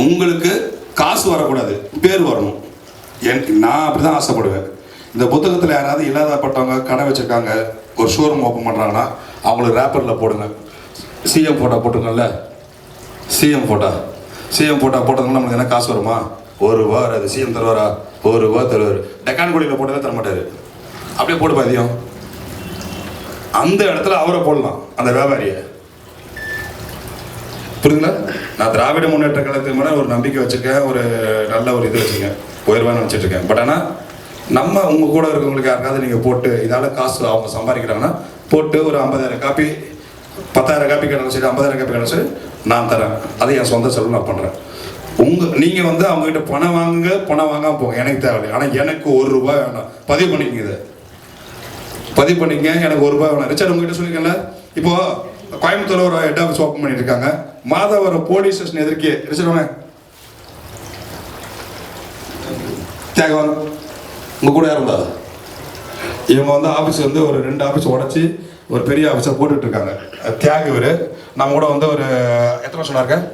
உங்களுக்கு காசு வரக்கூடாது, பேர் வரணும். நான் அப்படி தான் ஆசைப்படுவேன். இந்த புத்தகத்தில் யாராவது இல்லாதப்பட்டவங்க கடை வச்சுருக்காங்க, ஒரு ஷோரூம் ஓப்பன் பண்ணுறாங்கன்னா அவங்களுக்கு ரேப்பரில் போடுங்க. சிஎம் ஃபோட்டோ போட்டுருங்கல்ல, சிஎம் ஃபோட்டோ போட்டதுனால நம்மளுக்கு என்ன காசு வருமா? ₹1 வராது. சிஎம் தருவாரா? ₹1 தருவார். டெக்கான் கோடியில் போட்டதே தரமாட்டார். அப்படியே போட்டு பாதியம் அந்த இடத்துல அவரை போடலாம், அந்த வியாபாரியை. புரியுதுங்களா? நான் திராவிட முன்னேற்ற கழகத்துக்கு மேலே ஒரு நம்பிக்கை வச்சுருக்கேன், ஒரு நல்ல ஒரு இது வச்சுருக்கேன், உயர்வாக நினச்சிட்டு இருக்கேன். பட் ஆனால் நம்ம உங்கள் கூட இருக்கவங்களுக்கு யாருக்காவது நீங்கள் போட்டு இதால் காசு அவங்க சம்பாதிக்கிறாங்கன்னா போட்டு ஒரு 50,000 காப்பி 10,000 காப்பி கிடக்கும் சரி, 50,000 காப்பி கிடக்கும் சரி, நான் தரேன். அது என் சொந்த செலவு நான் பண்ணுறேன். நீங்கள் வந்து அவங்ககிட்ட பணம் வாங்காமல் போங்க, எனக்கு தேவையில்லை. ஆனால் எனக்கு ₹1 வேணும். பதிவு பண்ணிக்கங்க, இதை பதிவு பண்ணிக்கங்க. எனக்கு ₹1 வேணும். ரிச்சர்ட் உங்ககிட்ட சொல்லிக்கல. இப்போது கோயம்புத்தூர் ஒரு ஹெட் ஆஃபீஸ் ஓப்பன் பண்ணிட்டு இருக்காங்க. மாதவரம் போலீஸ் ஸ்டேஷன் எதிர்க்கே ரிச்சர்ட் தியாகம் உங்கள் கூட இருந்தா இவங்க வந்து ஆஃபீஸ் வந்து ஒரு 2 ஆஃபீஸ் உடச்சி ஒரு பெரிய ஆஃபீஸை போட்டுட்டு இருக்காங்க. தியாக இவர் நம்ம கூட வந்து ஒரு எத்தனை வருஷம் இருக்கேன்,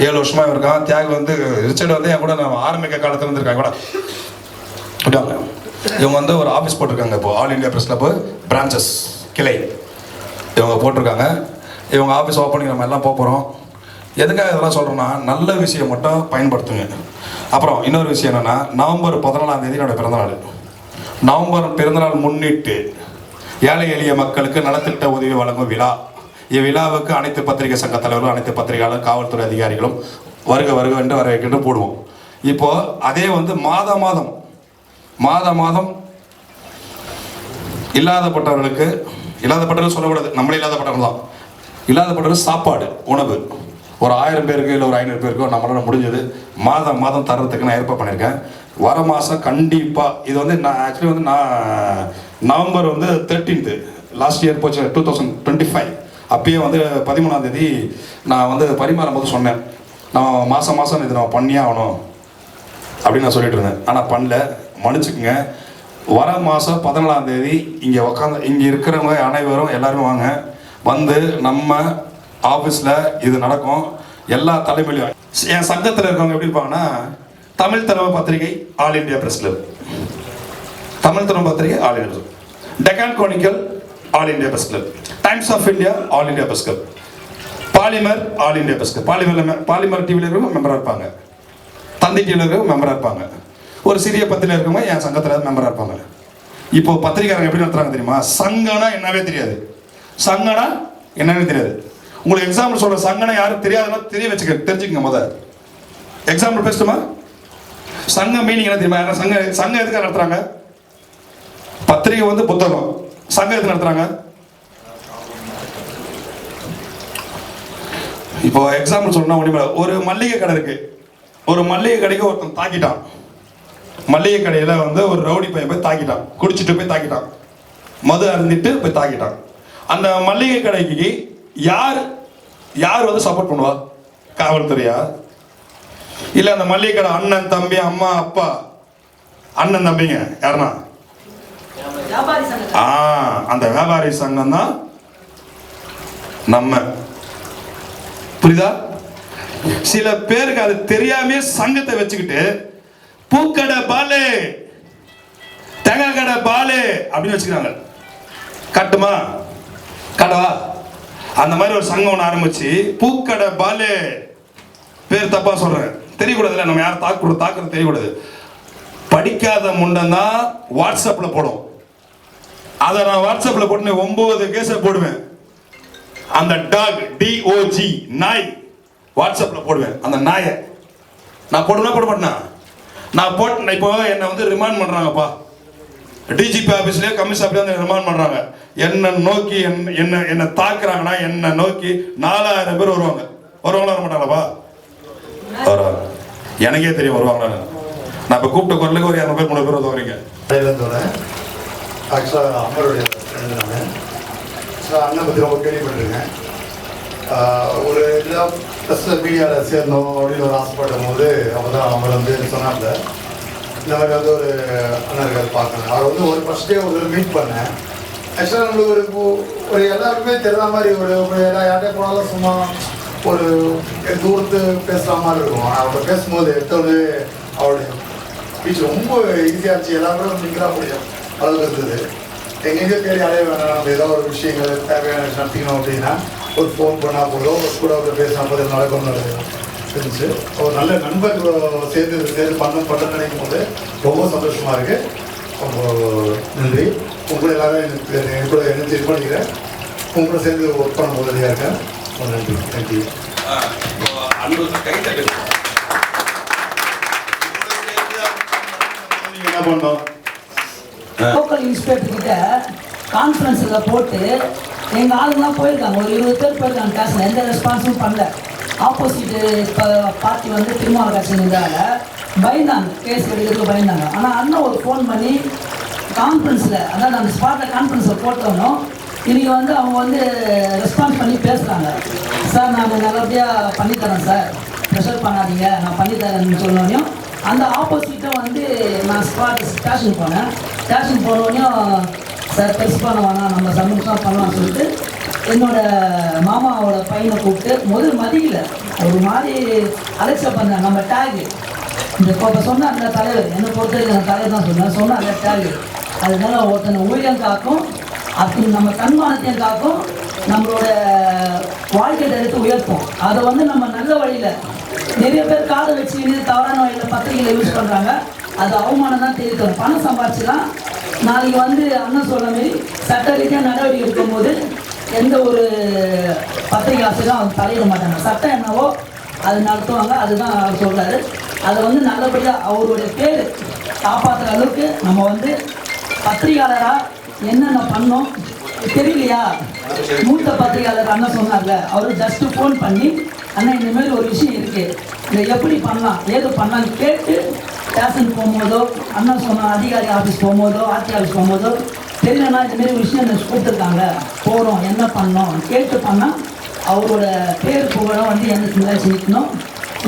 7 வருஷமா இருக்கான். தியாக வந்து ரிச்சர்ட் வந்து என் கூட நம்ம ஆரம்பிக்க காலத்துல இருந்திருக்காங்க கூட விட்டாங்க. இவங்க வந்து ஒரு ஆஃபீஸ் போட்டிருக்காங்க. இப்போ all India press club branches கிளை இவங்க போட்டிருக்காங்க. இவங்க ஆஃபீஸ் ஓப்பனிங் நம்ம எல்லாம் போகிறோம். எதுக்காக இதெல்லாம் சொல்கிறோன்னா, நல்ல விஷயம் மட்டும் பயன்படுத்துங்க. அப்புறம் இன்னொரு விஷயம் என்னென்னா, நவம்பர் 14 என்னோட பிறந்தநாள். நவம்பர் பிறந்தநாள் முன்னிட்டு ஏழை எளிய மக்களுக்கு நலத்திட்ட உதவி வழங்கும் விழா. இவ்விழாவுக்கு அனைத்து பத்திரிகை சங்க தலைவர்களும், அனைத்து பத்திரிகையாளரும், காவல்துறை அதிகாரிகளும் வருக என்று வரவேற்கின்ற போடுவோம். இப்போது அதே வந்து மாதம் இல்லாதப்பட்டவர்கள் சொல்லக்கூடாது, நம்மளே இல்லாதப்பட்டவர்கள் தான். இல்லாதப்பட்டவர்கள் சாப்பாடு உணவு ஒரு 1000 பேருக்கு இல்லை ஒரு 500 பேருக்கோ நம்மளால முடிஞ்சது மாதம் தர்றதுக்கு நான் ஏற்பாடு பண்ணியிருக்கேன். வர மாதம் கண்டிப்பாக இது வந்து நான் ஆக்சுவலி வந்து நான் நவம்பர் வந்து 13 லாஸ்ட் இயர் போச்சு 2025 அப்பயே வந்து 13 நான் வந்து பரிமாறும் போது சொன்னேன், நான் மாதம் இது நான் பண்ணியே ஆகணும் அப்படின்னு நான் சொல்லிட்டு இருந்தேன். ஆனால் பண்ணல, மன்னிச்சுக்குங்க. வர மாதம் 14 இங்கே இங்கே இருக்கிறவங்க அனைவரும் எல்லாருமே வாங்க, வந்து நம்ம ஆஃபீஸில் இது நடக்கும். எல்லா தலைமையிலையும் என் சங்கத்தில் இருக்கவங்க எப்படி இருப்பாங்கன்னா, தமிழ் தலைமை பத்திரிகை all India press club, Tamil தலைமை பத்திரிகை all India, Deccan Chronicle all India press club, Times of India all India press club, Polimer all India press club. Polimer டிவியில் இருக்கிறவங்க மெம்பராக இருப்பாங்க, தந்தி டிவியில் இருக்கிறவங்க மெம்பராக இருப்பாங்க, ஒரு சிறிய பத்திரிகை இருக்கவங்க என் சங்கத்தில் மெம்பராக இருப்பாங்க. இப்போ பத்திரிகையாளர்கள் எப்படி நடத்துறாங்க தெரியுமா? சங்கனா என்னவே தெரியாது, சங்கனா என்னன்னு தெரியாது. உங்களுக்கு எக்ஸாம்பிள் சொல்ற, சங்கனா யாரும் தெரியாதுன்னா தெரிஞ்சுக்கங்க. முதல் எக்ஸாம்பிள் பேசட்டுமா? சங்க மீனிங் என்ன தெரியுமா? சங்கம் எதுக்காக நடத்துறாங்க? பத்திரிகை வந்து புத்தகம், சங்கம் எதுக்கு நடத்துறாங்க? இப்போ எக்ஸாம்பிள் சொல்லணும்னா ஒன்றுமே, ஒரு மல்லிகை கடை இருக்கு. ஒரு மல்லிகை கடைக்கு ஒருத்தன் தாக்கிட்டான். மல்லிகை கடையில் வந்து ஒரு ரவுடி பையன் போய் தாக்கிட்டான், குடிச்சிட்டு போய் தாக்கிட்டான், மது அருந்திட்டு போய் தாக்கிட்டான். அந்த மல்லிகை கடைக்கு யார் வந்து சப்போர்ட் பண்ணுவா? காவல்துறையா? இல்லை அந்த மல்லிகை கடை அண்ணன் தம்பி அம்மா அப்பா அண்ணன் தம்பிங்க யாருன்னா அந்த வியாபாரி சங்கம் தான் நம்ம. புரியுதா? சில பேருக்கு அது தெரியாம சங்கத்தை வச்சுக்கிட்டு பூக்கடை பாலு, தேங்காய் கடை பாலு அப்படின்னு வச்சுக்கிறாங்க. கட்டுமா கடவா? அந்த மாதிரி ஒரு சங்கம் ஒன்று ஆரம்பிச்சு பூக்கடை பாலு பேர் தப்பா சொல்றேன், தெரியக்கூடாதுல்ல, நம்ம யாரும் தாக்குறது தெரியக்கூடாது. படிக்காத முண்டம் தான் வாட்ஸ்அப்ல போடும். அதை நான் வாட்ஸ்அப்ல போட்டு 9 கேஸை போடுவேன். அந்த டாக் DOG நாய் வாட்ஸ்அப்ல போடுவேன். அந்த நாயை நான் போட மாட்டேனா? நான் போட்டு இப்போ என்னை வந்து ரிமாண்ட் பண்றாங்கப்பா, டிஜிபி ஆஃபீஸ்லேயே கமிஷன் ஆஃபீஸ்ல வந்து ரிமாண்ட் பண்றாங்க. என்னை நோக்கி என்ன தாக்குறாங்கன்னா என்னை நோக்கி 4000 பேர் வருவாங்களா? வர மாட்டாங்களப்பா? வருவாங்க. எனக்கே தெரியும் வருவாங்களா. நான் இப்போ கூப்பிட்ட குரலுக்கு ஒரு 200 பேர் 300 பேர் வரீங்க. ஆக்சுவலாக அம்மருடைய அண்ணன் பற்றி ரொம்ப கேள்விப்பட்டிருக்கேன். ஒரு இதாக ப்ளஸில் மீடியாவில் சேரணும் அப்படின்னு ஒரு ஆசைப்படும் போது அப்போ தான் அவர் வந்து சொன்னாங்க, இந்த மாதிரி வந்து ஒரு அண்ணன் இருக்கார் பார்க்கணும். அவர் வந்து ஒரு ஃபஸ்ட்டே ஒரு மீட் பண்ணேன். ஆக்சுவலாக நம்மளுக்கு ஒரு எல்லாருக்குமே தெரிந்த மாதிரி ஒரு யார்கிட்ட போனாலும் சும்மா ஒரு தூரத்து பேசுகிற மாதிரி இருக்கும். ஆனால் அவர்கிட்ட பேசும்போது எடுத்தோடனே அவருடைய ஸ்பீச் ரொம்ப ஈஸியாக இருந்துச்சு. எல்லாரும் நிற்கிறா முடியும் அளவுக்கு இருந்தது. எங்கெங்கே தேடி அலைய வேணாம். நம்ம ஏதாவது ஒரு விஷயங்கள் தேவையான நடத்திக்கணும் அப்படின்னா ஒரு ஃபோன் பண்ணால் போதும், ஒரு கூட ஒரு பேசினா போதும் நடக்கும்னு இருந்துச்சு. ஒரு நல்ல நண்பர் சேர்ந்து பண்ண நினைக்கும் போது ரொம்ப சந்தோஷமாக இருக்குது. ரொம்ப நன்றி. உங்களை எல்லாரும் எனக்கு கூட எனக்கு இது பண்ணிக்கிறேன். உங்களோட சேர்ந்து ஒர்க் பண்ண உதவியாக இருக்கேன். ரொம்ப நன்றி. தேங்க்யூ. என்ன பண்ணோம்? லோக்கல் இன்ஸ்பெக்டர் கிட்ட கான்ஃபரன்ஸில் போட்டு எங்கள் ஆளுங்களாம் போயிருக்காங்க. ஒரு 20 பேர் போயிருக்காங்க. கிளாஸில் எந்த ரெஸ்பான்ஸும் பண்ணல. ஆப்போசிட்டு இப்போ பார்ட்டி வந்து திருமாவள கட்சி இருந்தாங்க. பயந்தாங்க, கேஸ் எடுக்கிறதுக்கு பயந்தாங்க. ஆனால் அண்ணன் ஒரு ஃபோன் பண்ணி கான்ஃபரன்ஸில், அதாவது அந்த ஸ்பாட்டில் கான்ஃபரன்ஸில் போட்டோன்னும் இன்றைக்கி வந்து அவங்க வந்து ரெஸ்பான்ஸ் பண்ணி பேசுகிறாங்க. சார் நாங்கள் நல்லபடியாக பண்ணித்தரோம் சார், ப்ரெஷர் பண்ணாதீங்க, நான் பண்ணித்தரேன்னு சொன்னோடனையும் அந்த ஆப்போசிட்டும் வந்து நான் ஸ்டேஷன் போனேன். ஸ்டேஷன் போனோடனையும் சார் பெருசு பண்ண வேணாம், நம்ம சமூகமாக பண்ணலாம்னு சொல்லிட்டு என்னோட மாமாவோட பையனை கூப்பிட்டு முதல் மதியில் ஒரு மாதிரி அலெக்ஸா பண்ணேன். நம்ம டேகு இந்த இப்போ சொன்ன அந்த தலைவர் என்னை பொறுத்த வரைக்கும் அந்த தலைவர் தான் சொன்ன அந்த டேகு அதனால ஒருத்தனை உயிரியம் காக்கும், அப்படி நம்ம தன்மானத்தையும் காக்கும், நம்மளோட வாழ்க்கை தரத்தை உயர்த்தும். அதை வந்து நம்ம நல்ல வழியில் நிறைய பேர் காதை வச்சு தவறான வழியில் பத்திரிகையில் யூஸ் பண்ணுறாங்க. அது அவமானம் தான் தெரிவிக்கணும். பணம் சம்பாரிச்சுலாம் நாளைக்கு வந்து அண்ணன் சொல்ல மாரி சட்ட ரீதியாக நடவடிக்கை எடுக்கும்போது எந்த ஒரு பத்திரிகை ஆசிரியரும் அவங்க தலையிட மாட்டாங்க. சட்டம் என்னவோ அது நடத்துவாங்க. அதுதான் அவர் சொல்கிறாரு. அதை வந்து நல்லபடியாக அவருடைய பேர் காப்பாற்றுற அளவுக்கு நம்ம வந்து பத்திரிகையாளராக என்னென்ன பண்ணோம் தெரியலையா? மூத்த பத்திரிகையாளர் அண்ணன் சொன்னார்ல, அவர் ஜஸ்ட்டு ஃபோன் பண்ணி அண்ணன் இந்தமாரி ஒரு விஷயம் இருக்குது, இதை எப்படி பண்ணலாம் ஏது பண்ணலான்னு கேட்டு ஸ்டேஷன் போகும்போதோ அண்ணன் சொன்ன அதிகாரி ஆஃபீஸ் போகும்போதோ ஆர்டி ஆஃபீஸ் போகும்போதோ தெரியலன்னா இதுமாரி ஒரு விஷயம் எனக்கு கூப்பிட்டுருக்காங்க, போகிறோம், என்ன பண்ணோம் கேட்டு பண்ணால் அவரோட பேர் புகழும் வந்து எனக்கு முன்னாடி நிற்கணும்.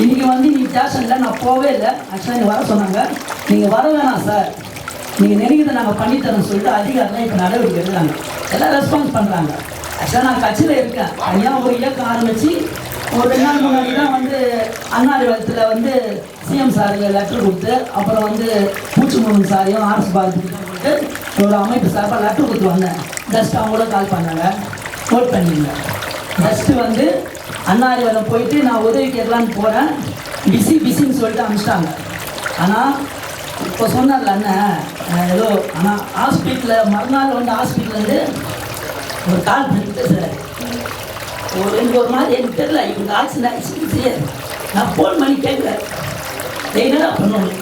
இன்றைக்கி வந்து நீங்கள் ஸ்டேஷனில் நான் போவே இல்லை. ஆக்சுவலாக நீங்கள் வர சொன்னாங்க. நீங்கள் வர வேணாம் சார், நீங்கள் நெருங்கியதை நாங்கள் பண்ணித்தரோம்னு சொல்லிட்டு அதிகாரிலாம் இப்போ நடவடிக்கை எடுக்கிறாங்க. எல்லாம் ரெஸ்பான்ஸ் பண்ணுறாங்க. ஆக்சுவலாக நான் கட்சியில் இருக்கேன். ஐயா ஒரு இயக்கம் ஆரம்பித்து ஒரு 2 நாள் முன்னாடி தான் வந்து அண்ணாரிவளத்தில் வந்து சிஎம் சாருக்கு லெட்டர் கொடுத்து, அப்புறம் வந்து பூச்சிமுருகன் சாரையும் ஆர்எஸ் பாரதிக்கு கொடுத்து ஒரு அமைப்பு சார்பாக லெட்டர் கொடுத்து வந்தேன். ஜஸ்ட் அவங்க கூட கால் பண்ணாங்க, நோட் பண்ணிங்க. ஜஸ்ட்டு வந்து அண்ணாரிவளம் போயிட்டு நான் உதவி கேட்கலான்னு போகிறேன். பிஸின்னு சொல்லிட்டு அனுப்பிச்சிட்டாங்க. ஆனால் இப்போ சொன்னார்ல அண்ணன் ஏதோ, ஆனால் ஹாஸ்பிட்டலில் மறுநாள் வந்து ஹாஸ்பிட்டலேருந்து ஒரு கால் பண்ணிட்டு சார் ஒரு மாதிரி எனக்கு தெரியல, இவங்க ஆக்சிடென்ட் ஆகிடுச்சு. நான் ஃபோன் பண்ணி கேட்குறேன், என்னடா பண்ணணும்